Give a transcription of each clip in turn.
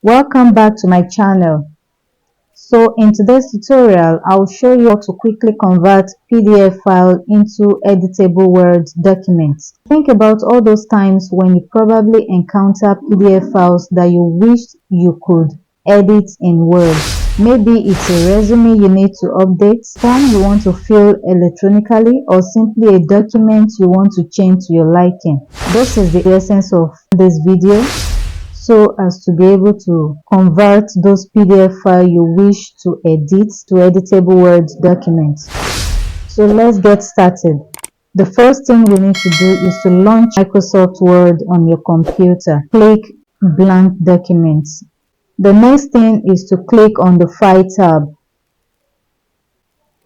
Welcome back to my channel. So in today's tutorial, I'll show you how to quickly convert PDF file into editable Word documents. Think about all those times when you probably encounter PDF files that you wished you could edit in Word. Maybe it's a resume you need to update, form you want to fill electronically, or simply a document you want to change to your liking. This is the essence of this video, so as to be able to convert those PDF files you wish to edit to editable Word documents. So let's get started. The first thing we need to do is to launch Microsoft Word on your computer. Click Blank Documents. The next thing is to click on the File tab.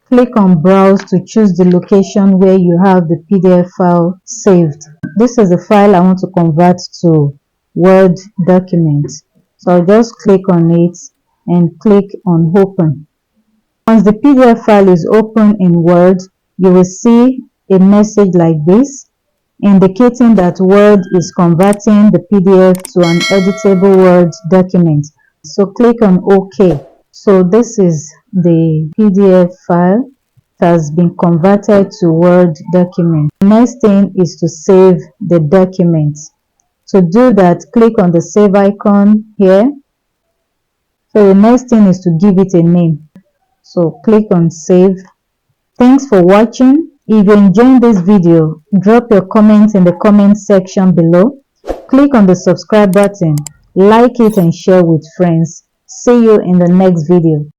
Click on Browse to choose the location where you have the PDF file saved. This is the file I want to convert to Word document. So I'll just click on it and click on Open. Once the PDF file is open in Word, you will see a message like this, indicating that Word is converting the PDF to an editable Word document. So click on OK. So this is the PDF file that has been converted to Word document. The next thing is to save the document. To do that, click on the save icon here. So the next thing is to give it a name. So click on save. Thanks for watching. If you enjoyed this video, drop your comments in the comment section below. Click on the subscribe button, like it and share with friends. See you in the next video.